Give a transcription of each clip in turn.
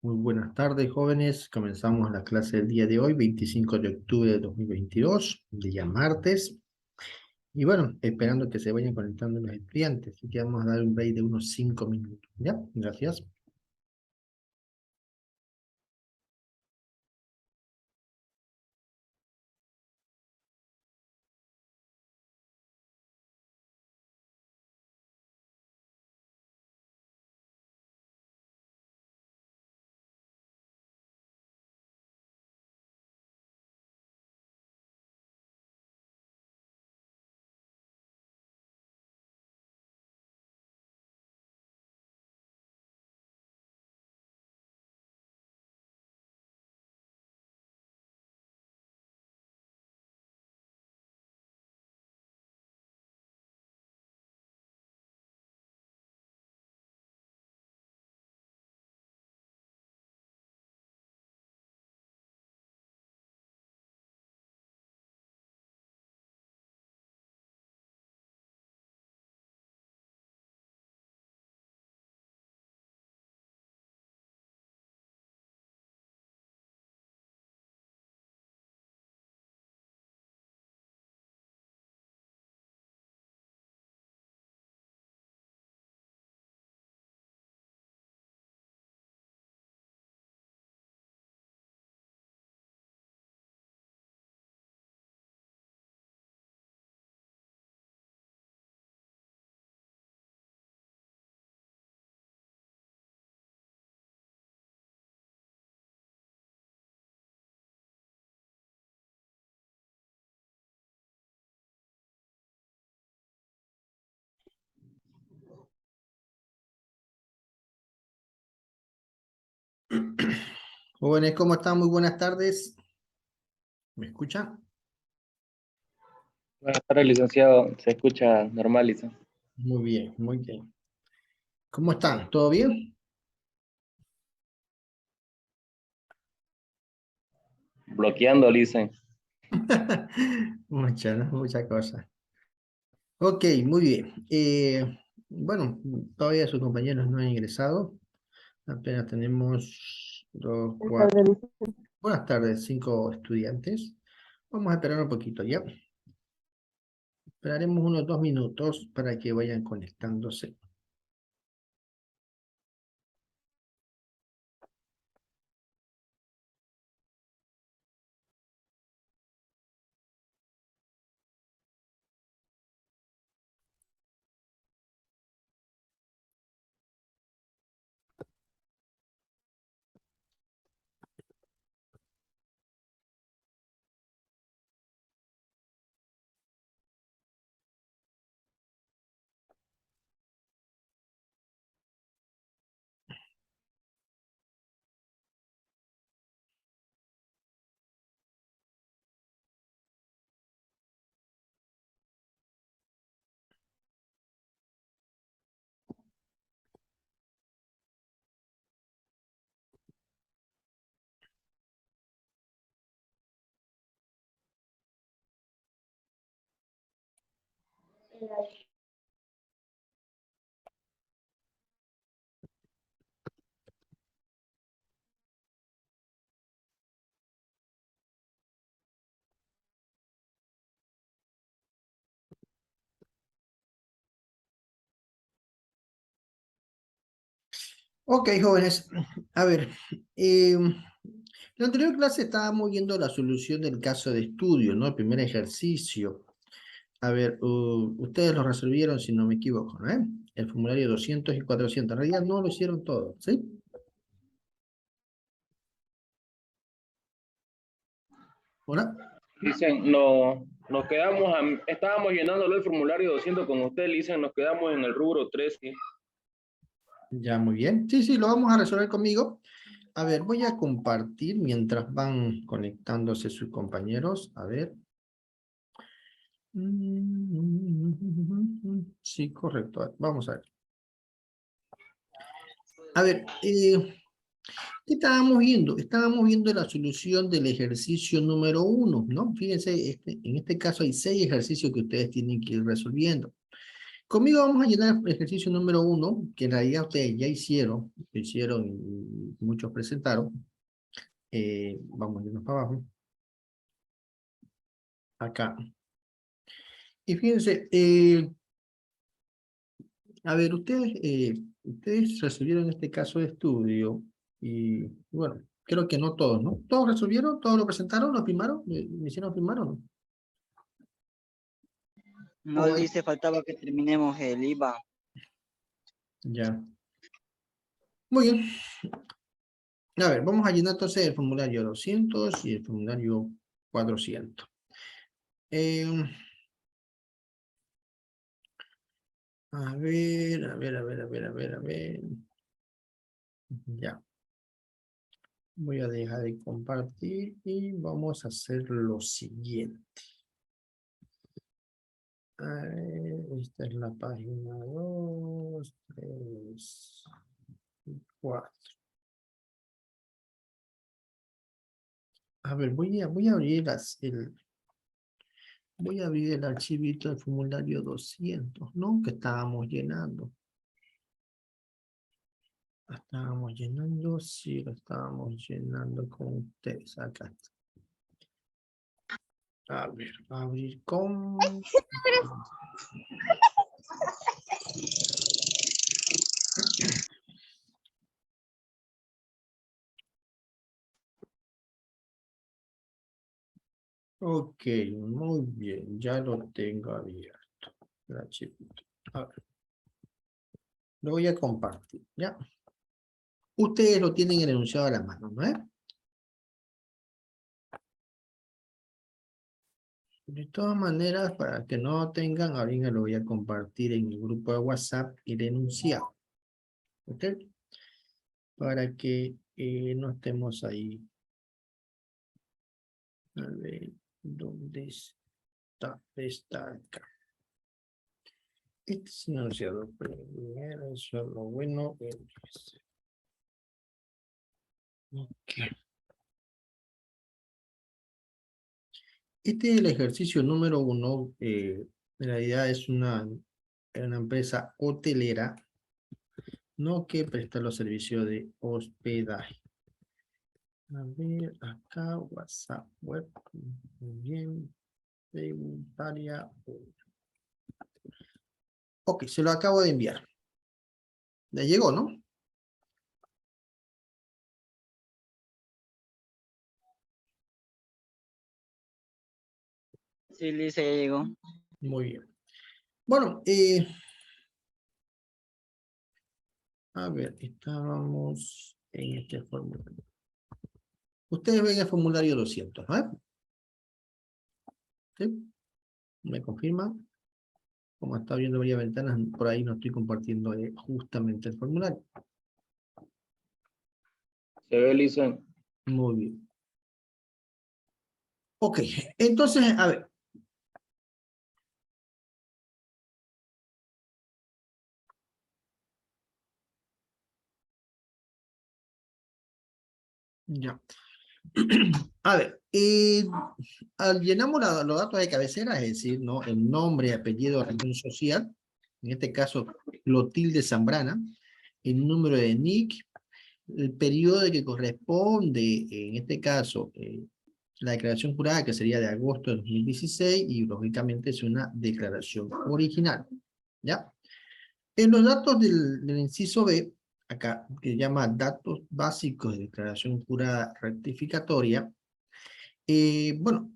Muy buenas tardes, jóvenes. Comenzamos la clase del día de hoy, 25 de octubre de 2022, día martes. Y bueno, esperando que se vayan conectando los estudiantes. Así que vamos a dar un break de unos 5 minutos. ¿Ya? Gracias. Jóvenes, ¿cómo están? Muy buenas tardes. ¿Me escuchan? Buenas tardes, licenciado. Se escucha normal, licenciado. Muy bien, muy bien. ¿Cómo están? ¿Todo bien? Bloqueando, licen. Muchas cosas. Ok, muy bien. Bueno, todavía sus compañeros no han ingresado. Apenas tenemos dos, cuatro. Buenas tardes, 5 estudiantes. Vamos a esperar un poquito, ¿ya? Esperaremos unos 2 minutos para que vayan conectándose. Ok, jóvenes. A ver, en la anterior clase estábamos viendo la solución del caso de estudio, ¿no? El primer ejercicio. A ver, ustedes lo resolvieron si no me equivoco, ¿no? El formulario 200 y 400. En realidad no lo hicieron todo, ¿sí? ¿Hola? Dicen, no, nos quedamos, estábamos llenándolo el formulario 200 con usted, dicen, nos quedamos en el rubro 13. Ya, muy bien. Sí, sí, lo vamos a resolver conmigo. A ver, voy a compartir mientras van conectándose sus compañeros. A ver. Sí, correcto. Vamos a ver. A ver, ¿qué estábamos viendo? Estábamos viendo la solución del ejercicio número 1, ¿no? Fíjense, en este caso hay 6 ejercicios que ustedes tienen que ir resolviendo. Conmigo vamos a llenar el ejercicio número 1, que en realidad ustedes ya hicieron. se hicieron y muchos presentaron. Vamos a irnos para abajo. Acá. Y fíjense, a ver, ustedes resolvieron este caso de estudio y bueno, creo que no todos, ¿no? ¿Todos resolvieron? ¿Todos lo presentaron? ¿Lo firmaron? ¿Me hicieron firmar o no? No, O dice, faltaba que terminemos el IVA. ya. Muy bien. A ver, vamos a llenar entonces el formulario 200 y el formulario 400. A ver, a ver, a ver, a ver, a ver, a ver. Ya. Voy a dejar de compartir y vamos a hacer lo siguiente. A ver, esta es la página 2, 3, 4. A ver, voy a abrir voy a abrir el archivito del formulario 200, ¿no? Que estábamos llenando. Estábamos llenando, sí, lo estábamos llenando con ustedes acá. A ver, abrir con... Ok, muy bien, ya lo tengo abierto. El archivito. A ver, lo voy a compartir, ¿ya? Ustedes lo tienen el enunciado a la mano, ¿no es? De todas maneras, para que no tengan, ahorita lo voy a compartir en el grupo de WhatsApp el enunciado. ¿Ok? Para que no estemos ahí. A ver, ¿dónde está? Está acá. Este es el enunciado primero, eso es lo bueno. Ok. Este es el ejercicio número 1. En realidad es una empresa hotelera, no que presta los servicios de hospedaje. A ver, acá, WhatsApp web. Muy bien. Tributaria. Ok, se lo acabo de enviar. Le llegó, ¿no? Sí, dice, ya llegó. Muy bien. Bueno, a ver, estábamos en este formulario. Ustedes ven el formulario 200, ¿no? ¿Sí? ¿Me confirman? Como está viendo varias ventanas, por ahí no estoy compartiendo justamente el formulario. Se ve, Lisa. Muy bien. Ok, entonces, a ver. Ya. A ver, llenamos los datos de cabecera, es decir, ¿no? El nombre, apellido, razón social, en este caso, Clotilde Zambrana, el número de NIC, el periodo de que corresponde, en este caso, la declaración jurada, que sería de agosto de 2016, y lógicamente es una declaración original, ¿ya? En los datos del inciso B, acá, que se llama datos básicos de declaración jurada rectificatoria, bueno,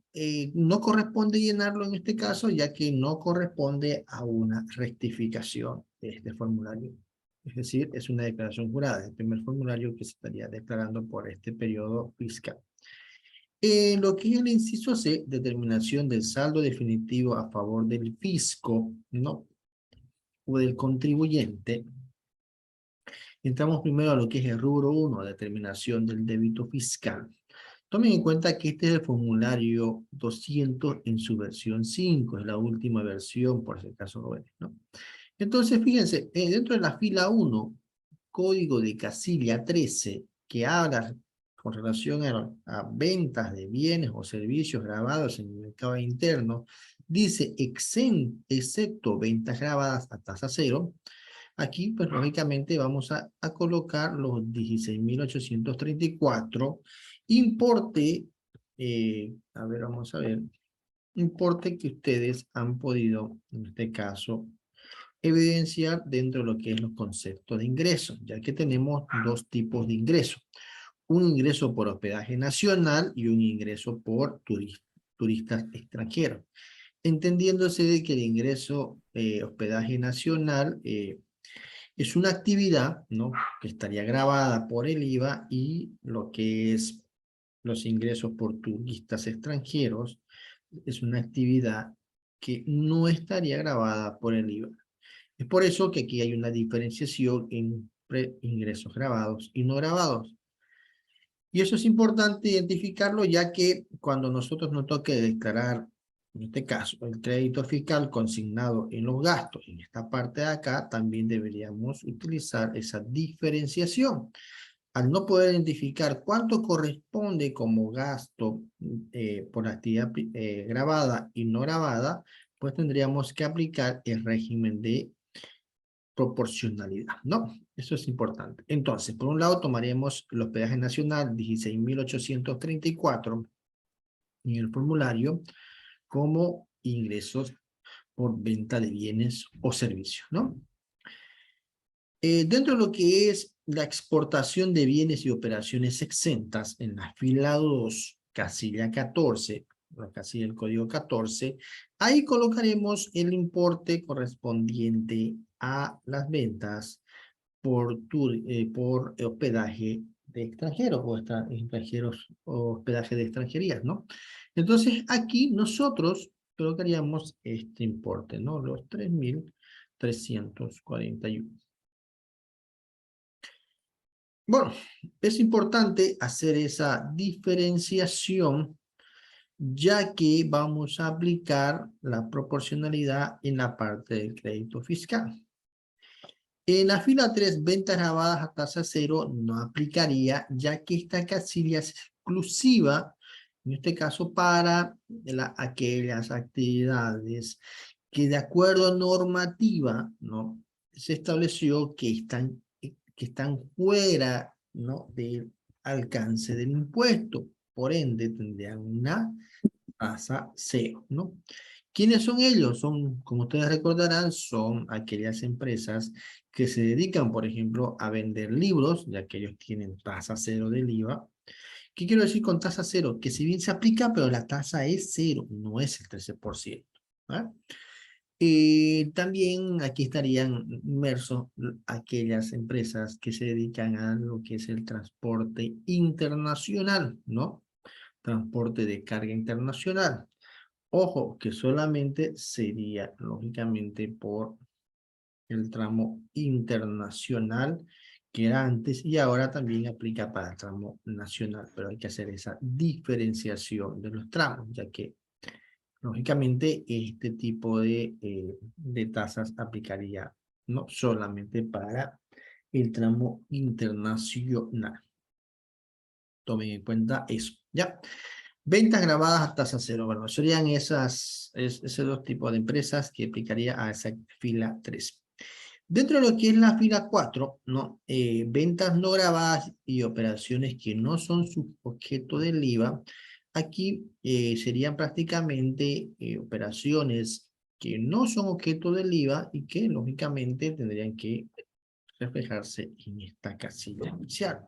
no corresponde llenarlo en este caso, ya que no corresponde a una rectificación de este formulario. Es decir, es una declaración jurada, el primer formulario que se estaría declarando por este periodo fiscal. En lo que es el inciso C, determinación del saldo definitivo a favor del fisco, ¿no? O del contribuyente. Entramos primero a lo que es el rubro 1, determinación del débito fiscal. Tomen en cuenta que este es el formulario 200 en su versión 5, es la última versión, por si acaso lo ven, ¿no? Entonces, fíjense, dentro de la fila 1, código de casilla 13, que habla con relación a ventas de bienes o servicios grabados en el mercado interno, dice excepto ventas grabadas a tasa cero, Aquí, pues, lógicamente, vamos a colocar los 16.834 importe, a ver, vamos a ver, importe que ustedes han podido, en este caso, evidenciar dentro de lo que es los conceptos de ingreso, ya que tenemos dos tipos de ingreso. Un ingreso por hospedaje nacional y un ingreso por turistas extranjeros. Entendiéndose de que el ingreso hospedaje nacional es una actividad, ¿no?, que estaría grabada por el IVA, y lo que es los ingresos por turistas extranjeros es una actividad que no estaría grabada por el IVA. Es por eso que aquí hay una diferenciación entre ingresos grabados y no grabados. Y eso es importante identificarlo, ya que cuando nosotros nos toque declarar, en este caso, el crédito fiscal consignado en los gastos, en esta parte de acá, también deberíamos utilizar esa diferenciación. Al no poder identificar cuánto corresponde como gasto por actividad grabada y no grabada, pues tendríamos que aplicar el régimen de proporcionalidad, ¿no? Eso es importante. Entonces, por un lado, tomaremos el hospedaje nacional 16.834 en el formulario como ingresos por venta de bienes o servicios, ¿no? Dentro de lo que es la exportación de bienes y operaciones exentas, en la fila 2, casilla 14, la casilla del código 14, ahí colocaremos el importe correspondiente a las ventas por hospedaje de extranjeros o extranjeros o hospedaje de extranjerías, ¿no? Entonces aquí nosotros colocaríamos este importe, ¿no? Los 3.341. Bueno, es importante hacer esa diferenciación, ya que vamos a aplicar la proporcionalidad en la parte del crédito fiscal. En la fila 3, ventas grabadas a tasa cero, no aplicaría, ya que esta casilla es exclusiva, en este caso, para aquellas actividades que, de acuerdo a normativa, ¿no?, se estableció que están fuera, ¿no?, del alcance del impuesto. Por ende, tendrían una tasa cero, ¿no? ¿Quiénes son ellos? Son, como ustedes recordarán, son aquellas empresas que se dedican, por ejemplo, a vender libros, ya que ellos tienen tasa cero del IVA. ¿Qué quiero decir con tasa cero? Que si bien se aplica, pero la tasa es cero, no es el 13%. ¿Ah? También aquí estarían inmersos aquellas empresas que se dedican a lo que es el transporte internacional, ¿no? Transporte de carga internacional. Ojo, que solamente sería, lógicamente, por el tramo internacional, que era antes, y ahora también aplica para el tramo nacional, pero hay que hacer esa diferenciación de los tramos, ya que lógicamente este tipo de tasas aplicaría no solamente para el tramo internacional. Tomen en cuenta eso, ¿ya? Ventas grabadas a tasa cero. Bueno, serían esos dos tipos de empresas que aplicaría a esa fila 3. Dentro de lo que es la fila 4, ¿no? Ventas no grabadas y operaciones que no son sujeto del IVA. Aquí serían prácticamente operaciones que no son objeto del IVA y que lógicamente tendrían que reflejarse en esta casilla inicial.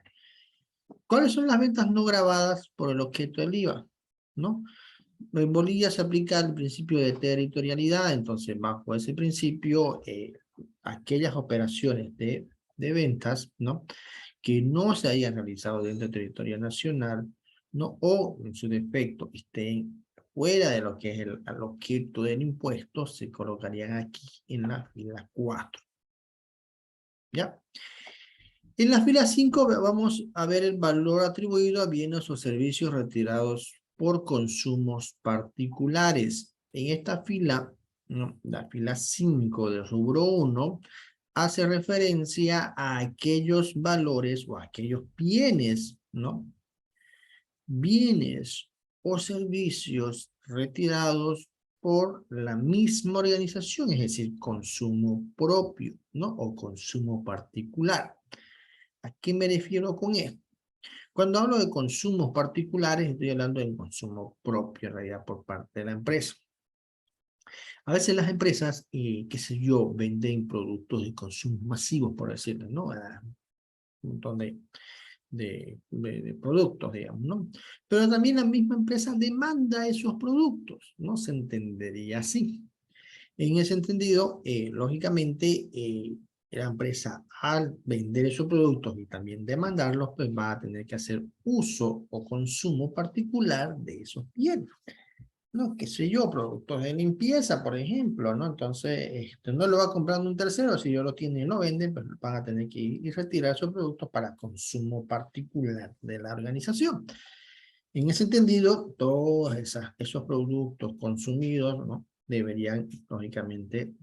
¿Cuáles son las ventas no grabadas por el objeto del IVA? ¿No? En Bolivia se aplica el principio de territorialidad, entonces bajo ese principio, aquellas operaciones de ventas, ¿no?, que no se hayan realizado dentro del territorio nacional, ¿no?, o en su defecto estén fuera de lo que es el objeto del impuesto, se colocarían aquí en la fila 4. ¿Ya? En la fila 5 vamos a ver el valor atribuido a bienes o servicios retirados por consumos particulares. En esta fila, ¿no?, la fila 5 del rubro 1, hace referencia a aquellos valores o a aquellos bienes, ¿no?, bienes o servicios retirados por la misma organización, es decir, consumo propio, ¿no? O consumo particular. ¿A qué me refiero con esto? Cuando hablo de consumos particulares, estoy hablando del consumo propio, en realidad, por parte de la empresa. A veces las empresas, qué sé yo, venden productos de consumo masivo, por decirlo, ¿no? Un montón de productos, digamos, ¿no? Pero también la misma empresa demanda esos productos, ¿no? Se entendería así. En ese entendido, lógicamente, la empresa al vender esos productos y también demandarlos, pues va a tener que hacer uso o consumo particular de esos bienes. No, qué sé yo, productos de limpieza, por ejemplo, ¿no? Entonces, no lo va comprando un tercero, si yo lo tiene y lo vende, pues van a tener que ir y retirar esos productos para consumo particular de la organización. En ese entendido, todos esos productos consumidos, ¿no? Deberían, lógicamente,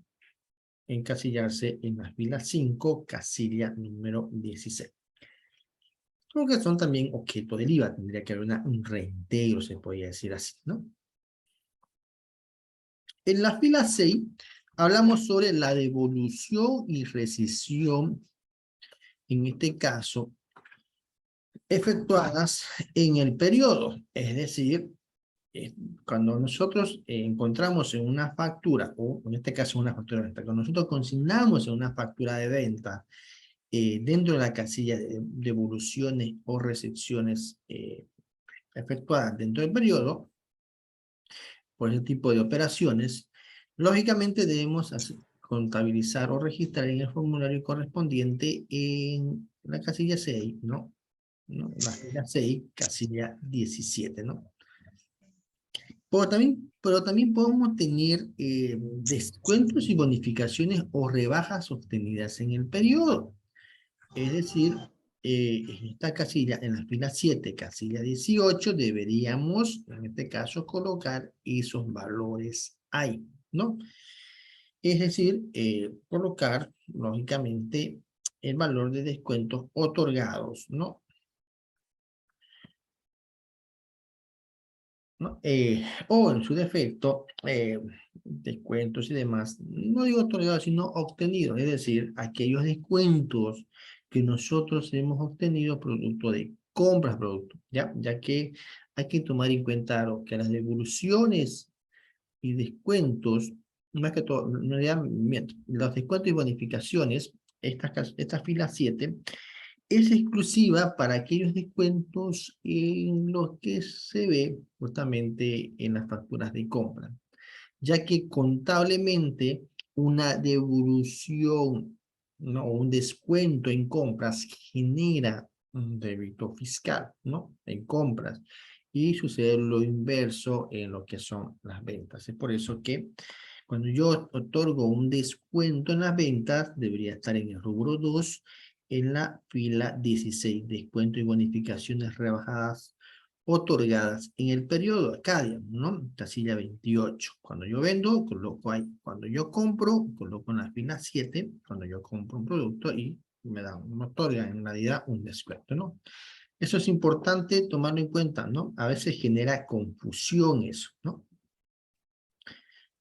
encasillarse en la fila 5, casilla número 16. Porque son también objeto del IVA, tendría que haber un reintegro, se podría decir así, ¿no? En la fila 6, hablamos sobre la devolución y rescisión, en este caso, efectuadas en el periodo. Es decir, cuando nosotros encontramos en una factura, o en este caso una factura de venta, cuando nosotros consignamos en una factura de venta, dentro de la casilla de devoluciones o recepciones efectuadas dentro del periodo, por ese tipo de operaciones, lógicamente debemos contabilizar o registrar en el formulario correspondiente en la casilla 6, ¿no? La casilla 6, casilla 17, ¿no? Pero también podemos tener descuentos y bonificaciones o rebajas obtenidas en el periodo. Es decir, en esta casilla, en la fila 7, casilla 18, deberíamos, en este caso, colocar esos valores ahí, ¿no? Es decir, colocar, lógicamente, el valor de descuentos otorgados, ¿no? ¿No? O en su defecto, descuentos y demás, no digo otorgados, sino obtenidos, es decir, aquellos descuentos que nosotros hemos obtenido producto de compras productos, ya que hay que tomar en cuenta que las devoluciones y descuentos, más que todo, en realidad, miento, los descuentos y bonificaciones, esta fila 7, es exclusiva para aquellos descuentos en los que se ve justamente en las facturas de compra, ya que contablemente una devolución, ¿no? O un descuento en compras genera un débito fiscal, ¿no? En compras. Y sucede lo inverso en lo que son las ventas. Es por eso que cuando yo otorgo un descuento en las ventas, debería estar en el rubro 2, en la fila 16, descuento y bonificaciones rebajadas otorgadas en el periodo acá, digamos, ¿no? Casilla 28. Cuando yo vendo, coloco ahí. Cuando yo compro, coloco en la fila 7, cuando yo compro un producto y me otorgan en realidad un descuento, ¿no? Eso es importante tomarlo en cuenta, ¿no? A veces genera confusión eso, ¿no?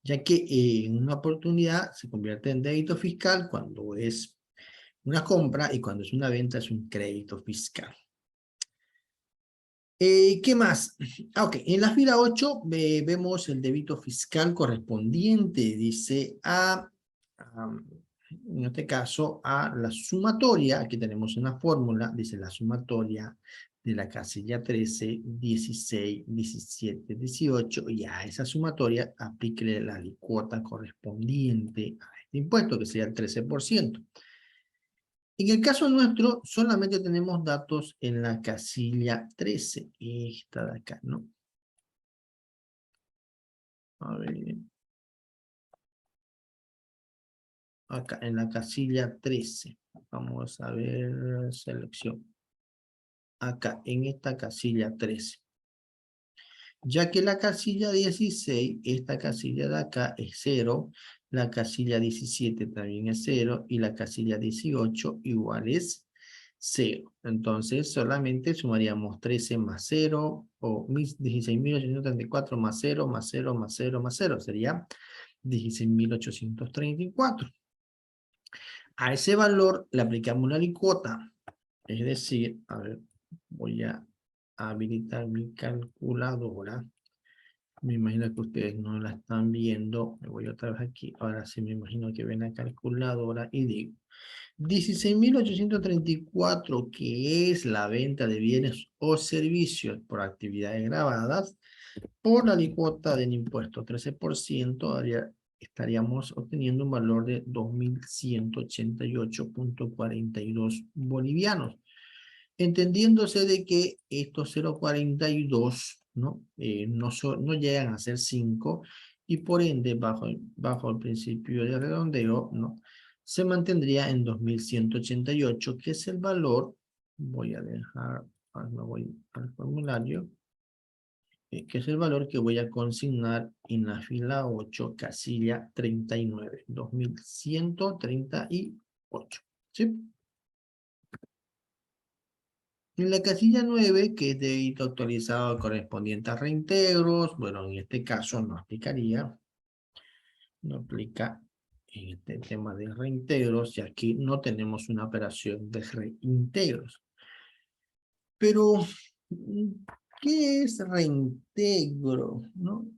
Ya que en una oportunidad se convierte en débito fiscal cuando es una compra y cuando es una venta es un crédito fiscal. ¿Qué más? Ok, en la fila 8 vemos el débito fiscal correspondiente, dice en este caso, a la sumatoria. Aquí tenemos una fórmula, dice la sumatoria de la casilla 13, 16, 17, 18, y a esa sumatoria aplíquele la alícuota correspondiente a este impuesto, que sería el 13%. En el caso nuestro, solamente tenemos datos en la casilla 13, esta de acá, ¿no? A ver. Acá, en la casilla 13. Vamos a ver, selección. Acá, en esta casilla 13. Ya que la casilla 16, esta casilla de acá es 0, la casilla 17 también es 0, y la casilla 18 igual es 0. Entonces, solamente sumaríamos 13 más 0, o 16.834 más 0, más 0, más 0, más 0. Sería 16.834. A ese valor le aplicamos una alícuota. Es decir, a ver, voy a habilitar mi calculadora. Me imagino que ustedes no la están viendo. Me voy otra vez aquí. Ahora sí me imagino que ven la calculadora y digo 16.834, que es la venta de bienes o servicios por actividades grabadas, por la alícuota del impuesto 13%, estaríamos obteniendo un valor de 2.188.42 bolivianos. Entendiéndose de que estos 0.42 ¿no? No llegan a ser 5 y por ende bajo el principio de redondeo ¿no? Se mantendría en 2.188, que es el valor, voy a dejar, me voy al formulario, que es el valor que voy a consignar en la fila 8, casilla 39, 2.138, ¿sí? En la casilla 9, que es débito actualizado correspondiente a reintegros, bueno, en este caso no aplicaría, no aplica en este tema de reintegros, y aquí no tenemos una operación de reintegros. Pero, ¿qué es reintegro? ¿No?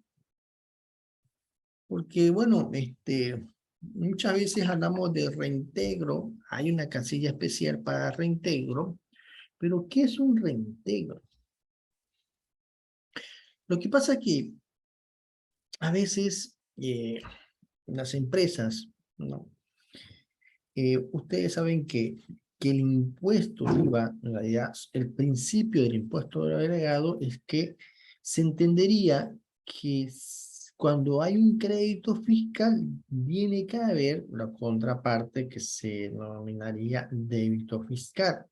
Porque, bueno, muchas veces hablamos de reintegro, hay una casilla especial para reintegro, pero ¿qué es un reintegro? Lo que pasa es que a veces las empresas, ¿no? Ustedes saben que el impuesto IVA, en realidad, el principio del impuesto agregado es que se entendería que cuando hay un crédito fiscal, viene que haber la contraparte que se denominaría débito fiscal.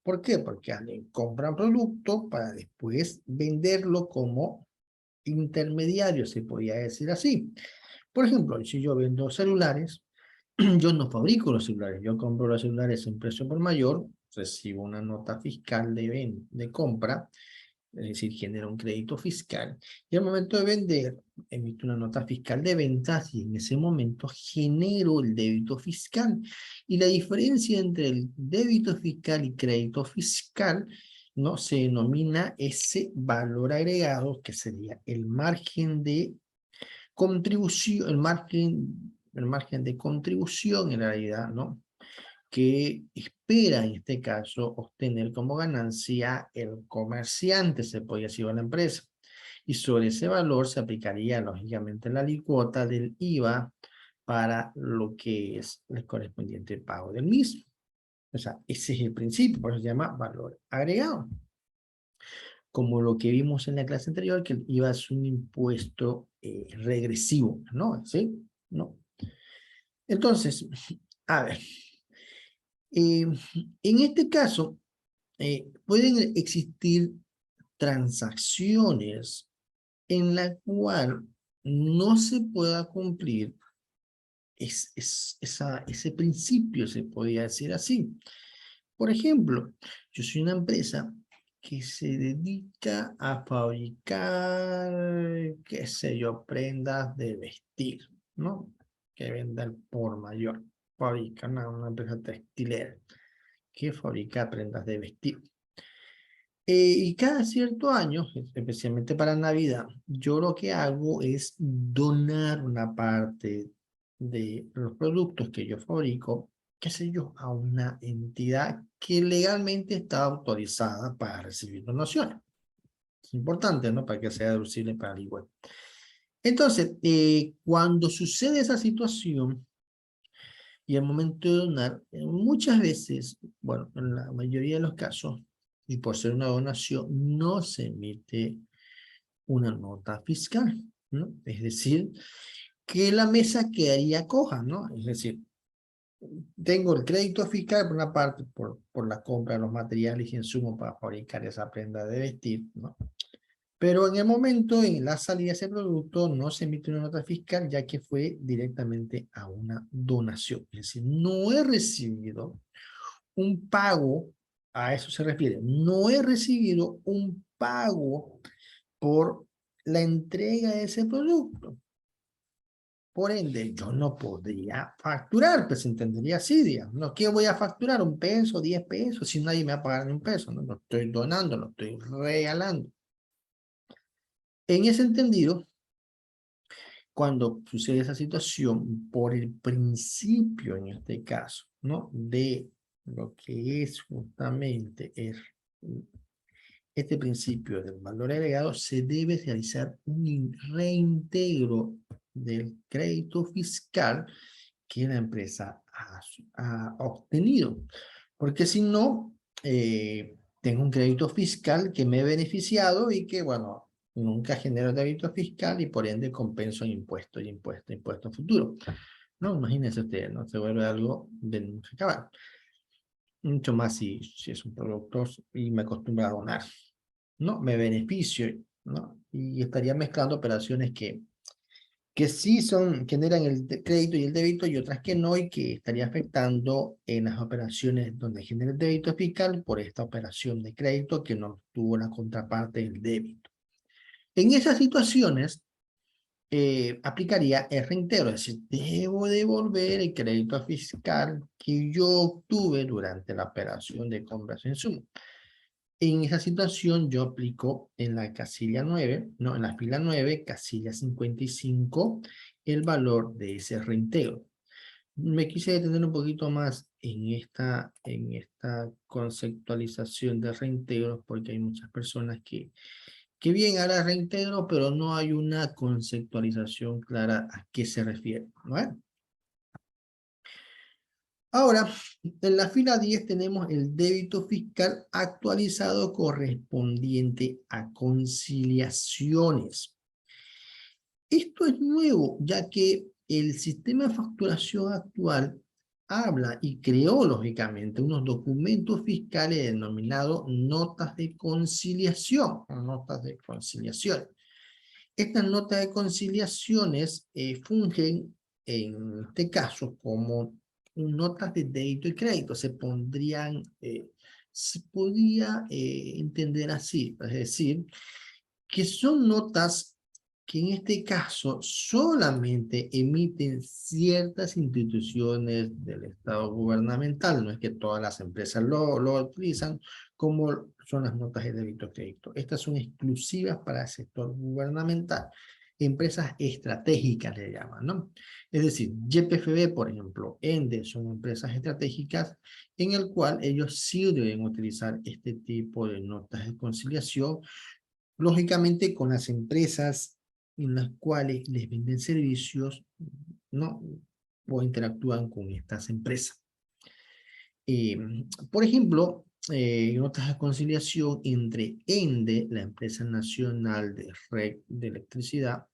¿Por qué? Porque alguien compra un producto para después venderlo como intermediario, se podría decir así. Por ejemplo, si yo vendo celulares, yo no fabrico los celulares, yo compro los celulares en precio por mayor, recibo una nota fiscal de compra, es decir, genera un crédito fiscal, y al momento de vender, emito una nota fiscal de ventas y en ese momento genero el débito fiscal. Y la diferencia entre el débito fiscal y crédito fiscal no se denomina ese valor agregado, que sería el margen de contribución, el margen de contribución en realidad, ¿no? Que espera en este caso obtener como ganancia el comerciante, se podría decir, a la empresa. Y sobre ese valor se aplicaría lógicamente la alícuota del IVA para lo que es el correspondiente pago del mismo. O sea, ese es el principio, por eso se llama valor agregado. Como lo que vimos en la clase anterior, que el IVA es un impuesto regresivo, ¿no? ¿Sí? ¿No? Entonces, a ver, en este caso, pueden existir transacciones en la cual no se pueda cumplir ese principio, se podría decir así. Por ejemplo, yo soy una empresa que se dedica a fabricar, qué sé yo, prendas de vestir, ¿no? Que vende al por mayor. Fabrica una empresa textilera que fabrica prendas de vestir. Y cada cierto año, especialmente para Navidad, yo lo que hago es donar una parte de los productos que yo fabrico, qué sé yo, a una entidad que legalmente está autorizada para recibir donaciones. Es importante, ¿no? Para que sea deducible para el igual. Entonces, cuando sucede esa situación y al momento de donar, muchas veces, bueno, en la mayoría de los casos, y por ser una donación, no se emite una nota fiscal, ¿no? Es decir, que la mesa quedaría coja, ¿no? Es decir, tengo el crédito fiscal por una parte por la compra de los materiales y insumos para fabricar esa prenda de vestir, ¿no? Pero en el momento, en la salida de ese producto, no se emite una nota fiscal, ya que fue directamente a una donación. Es decir, no he recibido un pago A eso se refiere. No he recibido un pago por la entrega de ese producto. Por ende, yo no podría facturar, pues se entendería así, digamos. ¿No? ¿Qué voy a facturar? ¿1 peso, 10 pesos? Si nadie me va a pagar ni 1 peso, ¿no? Lo estoy donando, lo estoy regalando. En ese entendido, cuando sucede esa situación, por el principio, en este caso, ¿no? De lo que es justamente este principio del valor agregado, se debe realizar un reintegro del crédito fiscal que la empresa ha obtenido. Porque si no, tengo un crédito fiscal que me he beneficiado y que, bueno, nunca genero débito fiscal y por ende compenso impuesto futuro. No, imagínense ustedes, ¿no? Se vuelve algo de nunca acabar. Mucho más si es un producto y me acostumbro a donar, ¿no? Me beneficio, ¿no? Y estaría mezclando operaciones que sí generan el crédito y el débito y otras que no, y que estaría afectando en las operaciones donde genera el débito fiscal por esta operación de crédito que no tuvo la contraparte del débito. En esas situaciones, aplicaría el reintegro, es decir, debo devolver el crédito fiscal que yo obtuve durante la operación de compras en insumo. En esa situación yo aplico en la casilla 9, no, en la fila 9, casilla 55, el valor de ese reintegro. Me quise detener un poquito más en esta conceptualización de reintegros porque hay muchas personas que bien ahora reintegro, pero no hay una conceptualización clara a qué se refiere, ¿no? Ahora, en la fila 10 tenemos el débito fiscal actualizado correspondiente a conciliaciones. Esto es nuevo, ya que el sistema de facturación actual habla y creó, lógicamente, unos documentos fiscales denominados notas de conciliación, notas de conciliación. Estas notas de conciliaciones fungen, en este caso, como notas de débito y crédito. Se podría entender así, es decir, que son notas que en este caso solamente emiten ciertas instituciones del Estado gubernamental, no es que todas las empresas lo utilizan, como son las notas de débito y crédito. Estas son exclusivas para el sector gubernamental. Empresas estratégicas le llaman, ¿no? Es decir, YPFB, por ejemplo, ENDE, son empresas estratégicas en el cual ellos sí deben utilizar este tipo de notas de conciliación, lógicamente con las empresas en las cuales les venden servicios, ¿no? O interactúan con estas empresas. Por ejemplo, notas de conciliación entre ENDE, la empresa nacional de red de electricidad,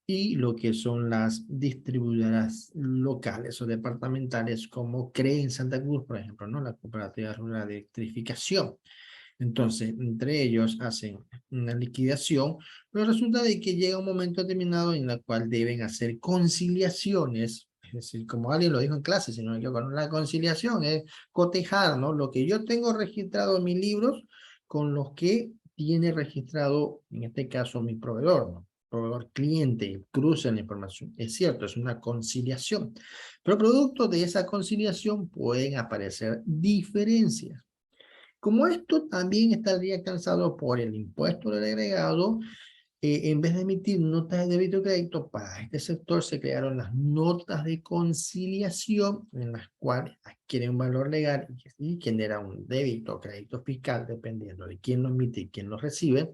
y lo que son las distribuidoras locales o departamentales como CRE en Santa Cruz, por ejemplo, ¿no? La Cooperativa Rural de Electrificación. Entonces, entre ellos hacen una liquidación, pero resulta de que llega un momento determinado en el cual deben hacer conciliaciones, es decir, como alguien lo dijo en clase, si no me equivoco, la conciliación es cotejar, ¿no? Lo que yo tengo registrado en mis libros con los que tiene registrado, en este caso, mi proveedor, ¿no? Proveedor cliente, cruza la información. Es cierto, es una conciliación, pero producto de esa conciliación pueden aparecer diferencias. Como esto también estaría causado por el impuesto del agregado, en vez de emitir notas de débito y crédito para este sector, se crearon las notas de conciliación en las cuales adquiere un valor legal y genera un débito o crédito fiscal dependiendo de quién lo emite y quién lo recibe.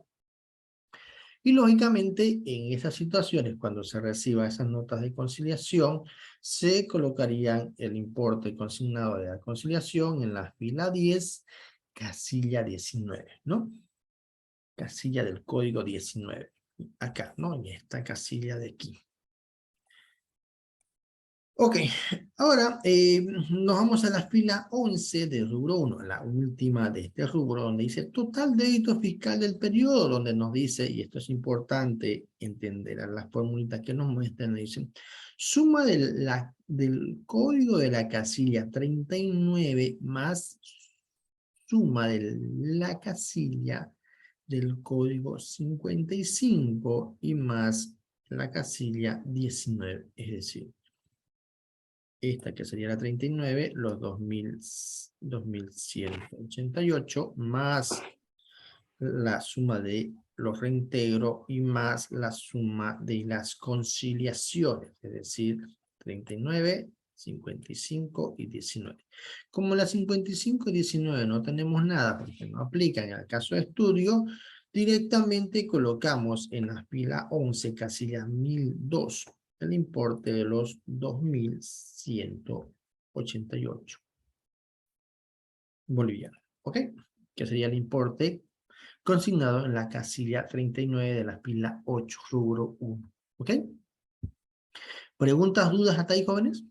Y lógicamente en esas situaciones, cuando se reciba esas notas de conciliación, se colocarían el importe consignado de la conciliación en la fila 10, casilla 19, ¿no? Casilla del código 19. Acá, ¿no? En esta casilla de aquí. Ok, ahora nos vamos a la fila 11 de rubro 1, la última de este rubro, donde dice total débito fiscal del periodo, donde nos dice, y esto es importante entender a las formulitas que nos muestran, dicen, suma del código de la casilla 39 más suma de la casilla del código 55 y más la casilla 19, es decir, esta que sería la 39, los 2188, más la suma de los reintegros y más la suma de las conciliaciones, es decir, 39, 55 y 19. Como las 55 y 19 no tenemos nada porque no aplican al caso de estudio, directamente colocamos en la fila 11, casilla 1002, el importe de los 2188 bolivianos, ¿ok? Que sería el importe consignado en la casilla 39 de la fila 8, rubro 1. ¿Ok? ¿Preguntas, dudas hasta ahí, jóvenes?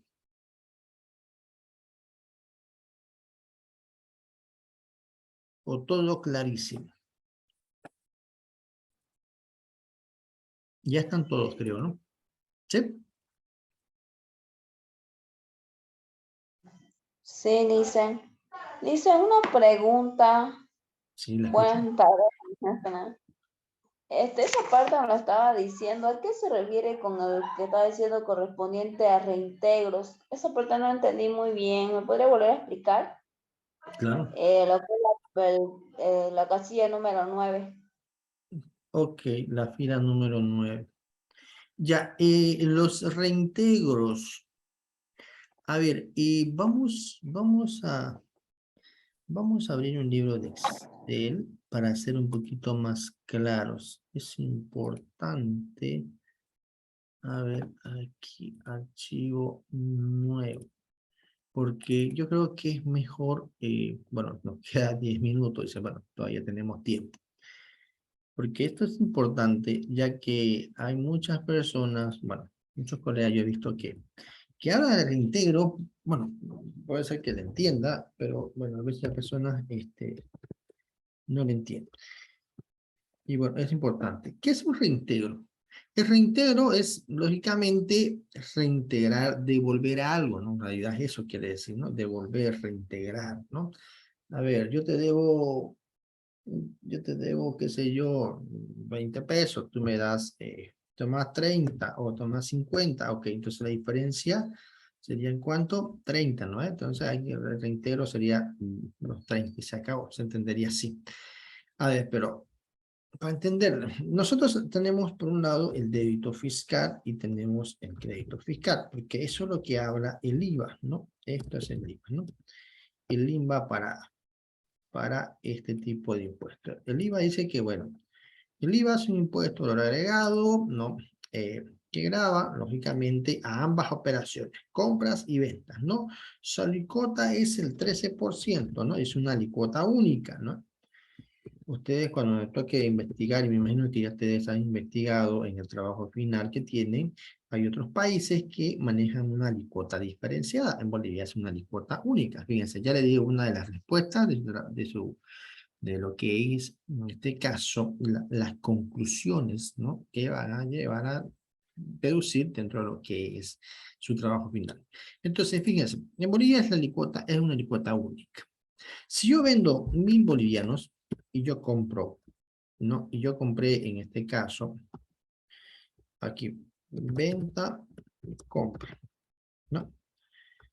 ¿O todo clarísimo? Ya están todos, creo, ¿no? ¿Sí? Sí, Lisen. Lisen, una pregunta. Sí, la escucho. Buenas tardes. Esa parte me lo estaba diciendo. ¿A qué se refiere con el que estaba diciendo correspondiente a reintegros? Esa parte no entendí muy bien. ¿Me podría volver a explicar? Claro. Lo que es la casilla número 9. Ok, la fila número 9. Ya, los reintegros. A ver, vamos a abrir un libro de Excel para ser un poquito más claros. Es importante. A ver, aquí, archivo nuevo. Porque yo creo que es mejor, bueno, nos queda 10 minutos, dice, bueno, todavía tenemos tiempo. Porque esto es importante, ya que hay muchas personas, bueno, muchos colegas yo he visto que hablan de reintegro, bueno, puede ser que le entienda, pero bueno, a veces las personas no le entienden. Y bueno, es importante. ¿Qué es un reintegro? El reintegro es, lógicamente, reintegrar, devolver algo, ¿no? En realidad eso quiere decir, ¿no? Devolver, reintegrar, ¿no? A ver, yo te debo, qué sé yo, 20 pesos, tú me das, tomas 30 o tomas 50, ok, entonces la diferencia sería en cuánto, 30, ¿no? Entonces aquí el reintegro sería los 30 y se acabó, se entendería así. A ver, pero para entenderlo, nosotros tenemos por un lado el débito fiscal y tenemos el crédito fiscal, porque eso es lo que habla el IVA, ¿no? Esto es el IVA, ¿no? El IVA para este tipo de impuestos. El IVA dice que, bueno, el IVA es un impuesto de valor agregado, ¿no? Que grava, lógicamente, a ambas operaciones, compras y ventas, ¿no? Su alícuota es el 13%, ¿no? Es una alícuota única, ¿no? Ustedes cuando les toque investigar, y me imagino que ya ustedes han investigado en el trabajo final que tienen, hay otros países que manejan una alícuota diferenciada. En Bolivia es una alícuota única. Fíjense, ya le digo una de las respuestas de lo que es, en este caso, las conclusiones, ¿no? Que van a llevar a deducir dentro de lo que es su trabajo final. Entonces, fíjense, en Bolivia es una alícuota única. Si yo vendo 1000 bolivianos y yo compro, ¿no? Y yo compré en este caso, aquí, venta, compra, ¿no?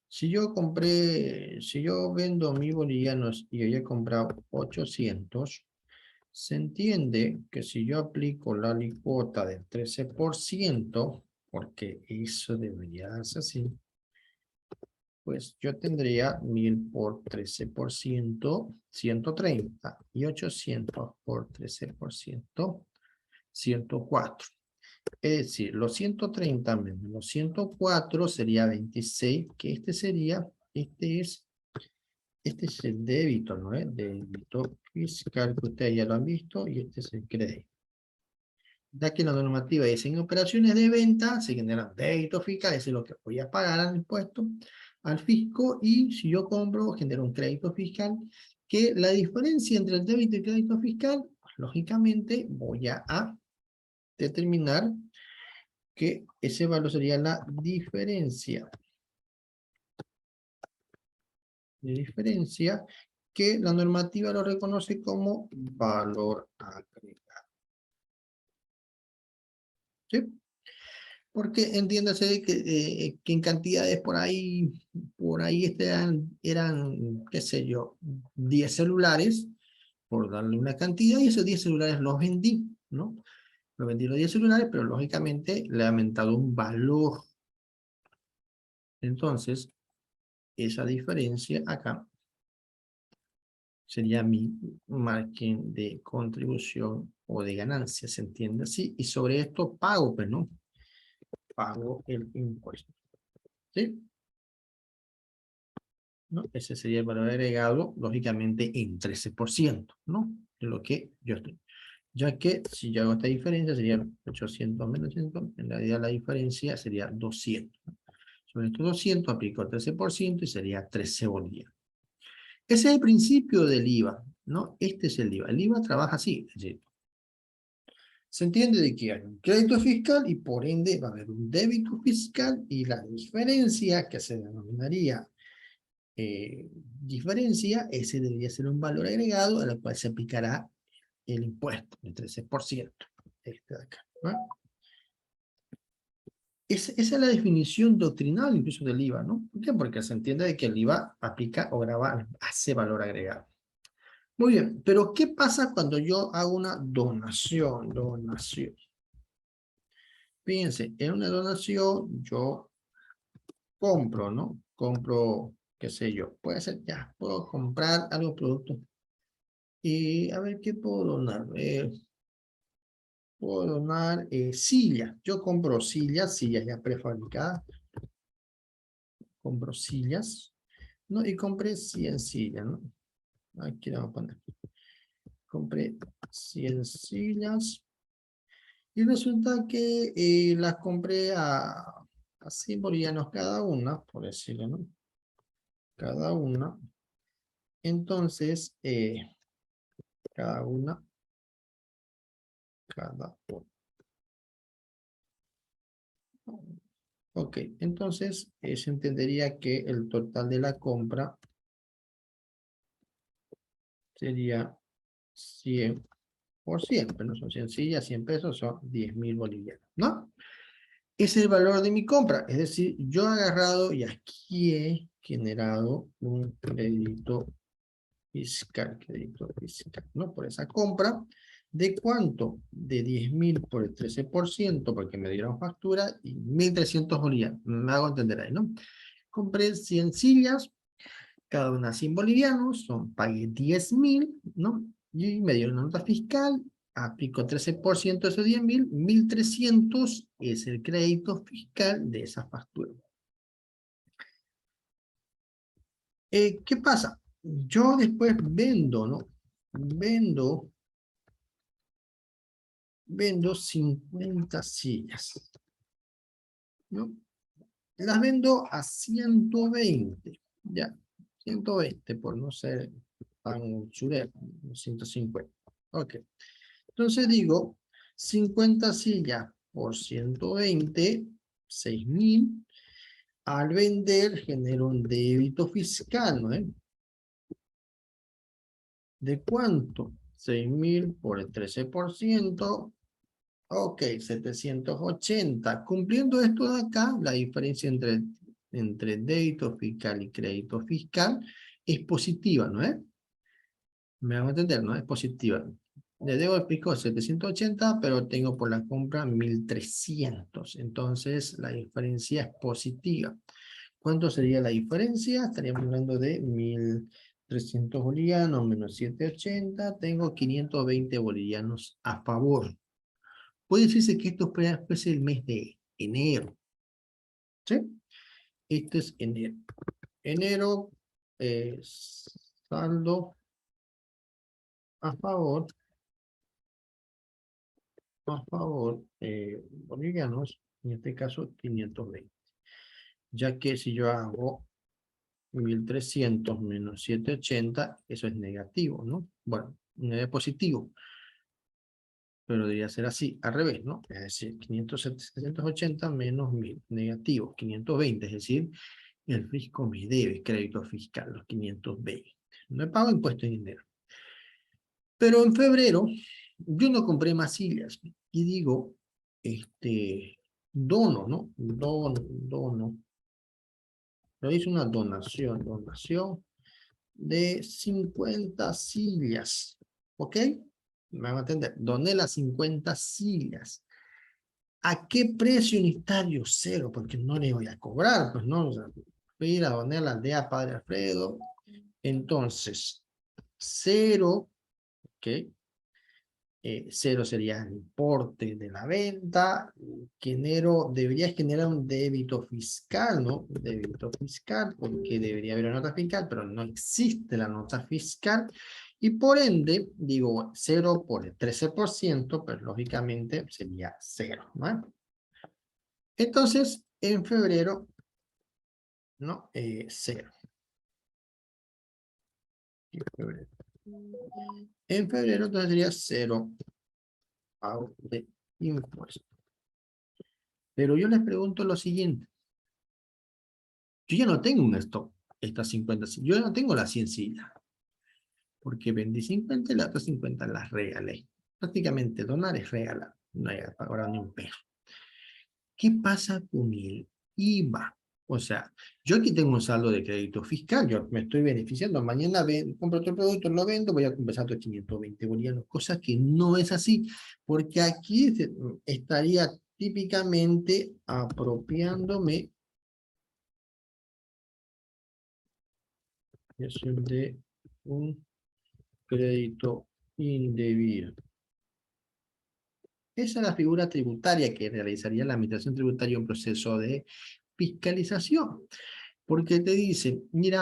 Si yo vendo 1000 bolivianos y yo ya he comprado 800, se entiende que si yo aplico la alícuota del 13%, porque eso debería darse así, pues yo tendría 1000 por 13%, 130, y 800 por 13%, 104. Es decir, los 130 menos los 104 sería 26, que este es el débito, ¿no? Débito fiscal, que ustedes ya lo han visto, y este es el crédito. Ya que la normativa dice, en operaciones de venta se generan débitos fiscales, es lo que voy a pagar al impuesto, al fisco, y si yo compro, genero un crédito fiscal, que la diferencia entre el débito y el crédito fiscal, pues, lógicamente voy a determinar que ese valor sería la diferencia. La diferencia que la normativa lo reconoce como valor agregado. ¿Sí? Porque entiéndase de que en cantidades por ahí eran, qué sé yo, 10 celulares, por darle una cantidad, y esos 10 celulares los vendí, ¿no? Los vendí los 10 celulares, pero lógicamente le ha aumentado un valor. Entonces, esa diferencia acá sería mi margen de contribución o de ganancia, ¿se entiende así? Y sobre esto pago, pues, ¿no? Pago el impuesto. ¿Sí? ¿No? Ese sería el valor agregado, lógicamente, en 13%, ¿no? De lo que yo estoy. Ya que si yo hago esta diferencia, sería 800 menos 800, en realidad la diferencia sería 200. Sobre estos 200 aplico el 13% y sería 13 bolivianos. Ese es el principio del IVA, ¿no? Este es el IVA. El IVA trabaja así, es decir, se entiende de que hay un crédito fiscal y por ende va a haber un débito fiscal y la diferencia que se denominaría diferencia, ese debería ser un valor agregado a la cual se aplicará el impuesto, el 13%. Este de acá, ¿no? Esa es la definición doctrinal incluso del IVA, ¿no? ¿Por qué? Porque se entiende de que el IVA aplica o grava, hace valor agregado. Muy bien, pero ¿qué pasa cuando yo hago una donación? Donación. Fíjense, en una donación yo compro, ¿no? Compro, qué sé yo, puede ser ya, puedo comprar algo, producto. Y a ver, ¿qué puedo donar? Puedo donar sillas. Yo compro sillas ya prefabricadas. Compro sillas, ¿no? Y compré 100 sillas, ¿no? Aquí le vamos a poner. Compré 100 sillas. Y resulta que las compré a 100 bolivianos cada una, por decirlo, ¿no? Cada una. Entonces, cada una. Ok, entonces se entendería que el total de la compra sería 100 por 100, pero no son 100 sillas, 100 pesos, son 10.000 bolivianos, ¿no? Ese es el valor de mi compra, es decir, yo he agarrado y aquí he generado un crédito fiscal, ¿no? Por esa compra, ¿de cuánto? De 10.000 por el 13%, porque me dieron factura, y 1.300 bolivianos, me hago entender ahí, ¿no? Compré 100 sillas, cada una 100 bolivianos, pagué 10.000, ¿no? Y me dieron una nota fiscal, aplico 13% de esos 10.000, 1.300 es el crédito fiscal de esa factura. ¿Qué pasa? Yo después vendo, ¿no? Vendo 50 sillas, ¿no? Las vendo a 120, ya, 120 por no ser tan chulero, 150. Ok. Entonces digo, 50 sillas por 120, 6.000. Al vender genero un débito fiscal, ¿no? ¿De cuánto? 6.000 por el 13%. Ok, 780. Cumpliendo esto de acá, la diferencia entre débito fiscal y crédito fiscal es positiva, ¿no es? Me van a entender, ¿no? Es positiva. Le debo el pico 780, pero tengo por la compra 1.300. Entonces, la diferencia es positiva. ¿Cuánto sería la diferencia? Estaríamos hablando de 1.300 bolivianos menos 780. Tengo 520 bolivianos a favor. Puede decirse que esto es el mes de enero. ¿Sí? Este es enero. Enero, saldo a favor, bolivianos, en este caso 520. Ya que si yo hago 1.300 menos 780, eso es negativo, ¿no? Bueno, no es positivo, pero debería ser así, al revés, ¿no? Es decir, 780 menos 1.000, negativo, 520, es decir, el fisco me debe crédito fiscal, los 520, No he pagado impuestos en enero. Pero en febrero, yo no compré masillas. Y digo, dono, ¿no? Dono. Lo hice una donación de 50 sillas. ¿Ok? Me van a entender. Doné las 50 sillas. ¿A qué precio unitario? 0, porque no le voy a cobrar, pues no. O sea, voy a ir a donar a la aldea Padre Alfredo. Entonces, 0, ¿ok? 0 sería el importe de la venta. Debería generar un débito fiscal, ¿no? Débito fiscal, porque debería haber una nota fiscal, pero no existe la nota fiscal. Y por ende, digo, 0 por el 13%, pues lógicamente sería 0, ¿no? Entonces, en febrero, ¿no? 0. En febrero, entonces sería 0 pago de impuestos. Pero yo les pregunto lo siguiente. Yo ya no tengo un stock, estas 50, yo ya no tengo las 100 sillas. Porque vendí 50 y las otras 50 las regalé. Prácticamente donar es regalar. No hay ahora ni un peso. ¿Qué pasa con el IVA? O sea, yo aquí tengo un saldo de crédito fiscal, yo me estoy beneficiando. Mañana compro otro producto, lo vendo, voy a compensar otros 520 bolivianos, cosa que no es así, porque aquí estaría típicamente apropiándome de un crédito indebido. Esa es la figura tributaria que realizaría la administración tributaria en un proceso de fiscalización. Porque te dice, mira,